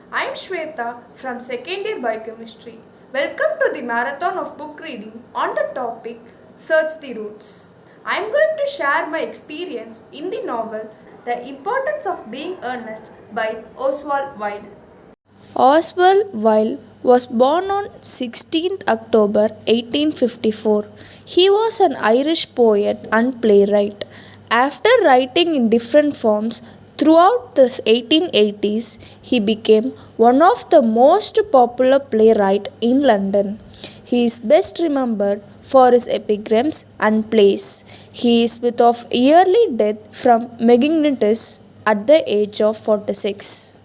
I'm Swetha from second year Biochemistry. Welcome to the marathon of book reading on the topic Search the Roots. I'm going to share my experience in the novel The Importance of Being Earnest by Oswald Wilde. Oswald Wilde was born on 16th October 1854. He was an Irish poet and playwright. After writing in different forms throughout the 1880s, he became one of the most popular playwrights in London. He is best remembered for his epigrams and plays. He is with of early death from meningitis at the age of 46.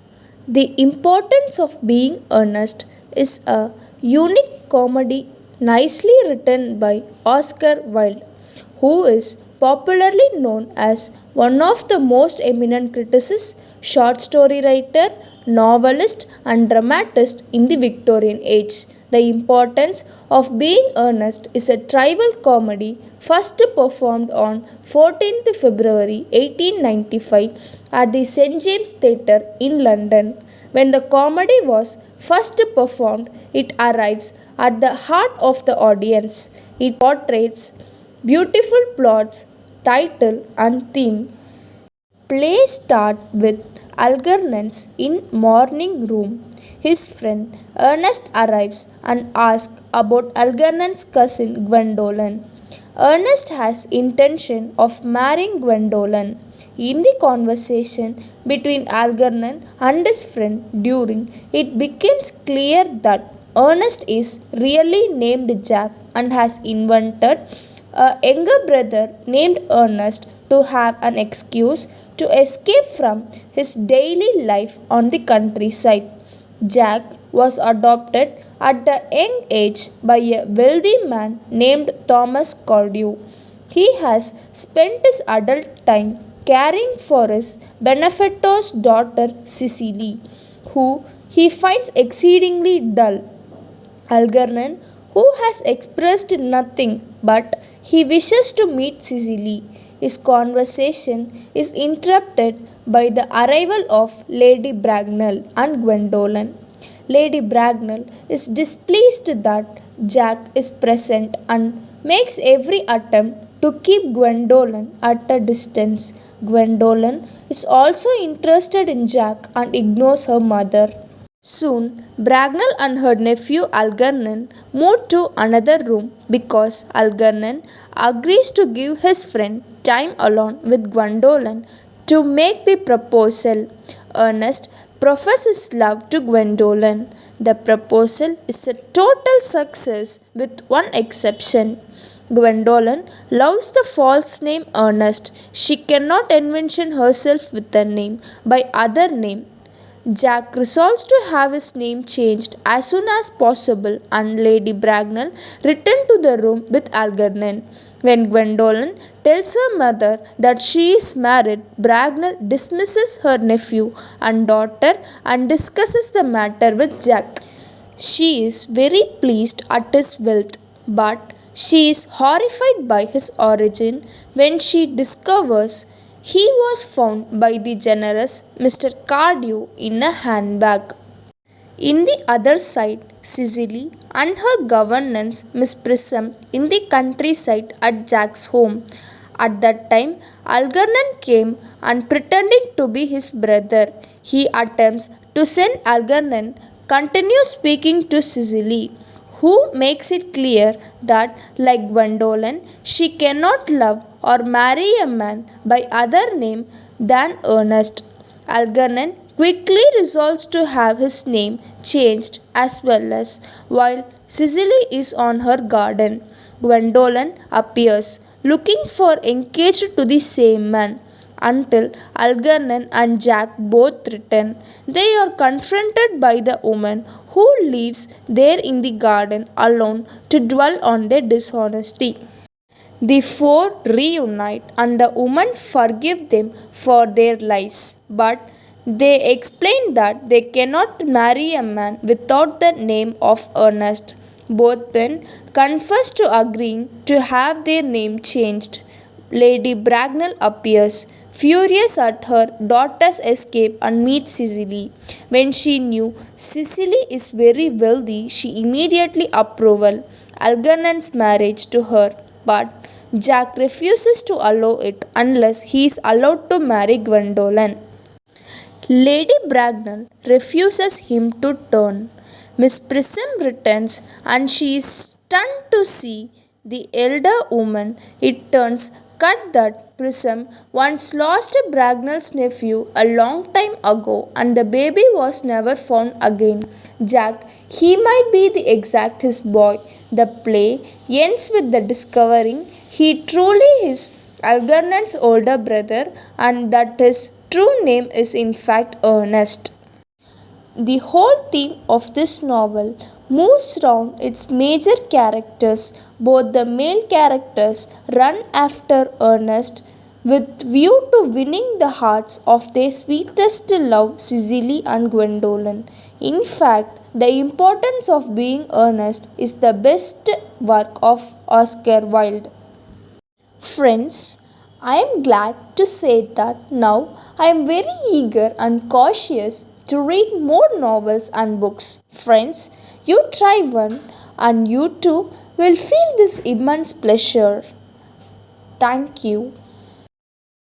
The Importance of Being Earnest is a unique comedy nicely written by Oscar Wilde, who is popularly known as one of the most eminent critics, short story writer, novelist, and dramatist in the Victorian age. The Importance of Being Earnest is a tribal comedy first performed on 14th February 1895 at the St. James Theatre in London. When the comedy was first performed, it arrives at the heart of the audience. It portrays beautiful plots, title, and theme. Play start with Algernon's in morning room. His friend Ernest arrives and asks about Algernon's cousin Gwendolen. Ernest has intention of marrying Gwendolen. In the conversation between Algernon and his friend during it becomes clear that Ernest is really named Jack and has invented a younger brother named Ernest to have an excuse to escape from his daily life on the countryside. Jack was adopted at the young age by a wealthy man named Thomas Cordew. He has spent his adult time caring for his benefactor's daughter Cecily, who he finds exceedingly dull. Algernon, who has expressed nothing but he wishes to meet Cecily. His conversation is interrupted by the arrival of Lady Bracknell and Gwendolen. Lady Bracknell is displeased that Jack is present and makes every attempt to keep Gwendolen at a distance. Gwendolen is also interested in Jack and ignores her mother. Soon, Bracknell and her nephew Algernon move to another room because Algernon agrees to give his friend time alone with Gwendolen to make the proposal. Ernest professes love to Gwendolen. The proposal is a total success with one exception. Gwendolen loves the false name Ernest. She cannot envision herself with a name by other name. Jack resolves to have his name changed as soon as possible and Lady Bracknell returns to the room with Algernon. When Gwendolen tells her mother that she is married, Bracknell dismisses her nephew and daughter and discusses the matter with Jack. She is very pleased at his wealth, but she is horrified by his origin when she discovers he was found by the generous Mr. Cardew in a handbag. In the other side, Cecily and her governess Miss Prism in the countryside at Jack's home. At that time, Algernon came and pretending to be his brother, he attempts to send Algernon continue speaking to Cecily, who makes it clear that, like Gwendolen, she cannot love or marry a man by other name than Ernest. Algernon quickly resolves to have his name changed as well as while Cecily is on her garden. Gwendolen appears looking for engaged to the same man. Until Algernon and Jack both return, they are confronted by the woman who lives there in the garden alone to dwell on their dishonesty. The four reunite and the woman forgives them for their lies, but they explain that they cannot marry a man without the name of Ernest. Both men confess to agreeing to have their name changed. Lady Bracknell appears, furious at her daughter's escape and meet Cicely. When she knew Cicely is very wealthy, she immediately approved Algernon's marriage to her, but Jack refuses to allow it unless he is allowed to marry Gwendolen. Lady Bracknell refuses him to turn. Miss Prism returns and she is stunned to see the elder woman. It turns cut that Prism once lost Bracknell's nephew a long time ago and the baby was never found again. Jack, he might be the exact his boy. The play ends with the discovering he truly is Algernon's older brother and that his true name is in fact Ernest. The whole theme of this novel moves around its major characters. Both the male characters run after Ernest with view to winning the hearts of their sweetest love, Cicely and Gwendolen. In fact, the importance of being earnest is the best work of Oscar Wilde. Friends, I am glad to say that now I am very eager and cautious to read more novels and books. Friends, you try one and you too will feel this immense pleasure. Thank you.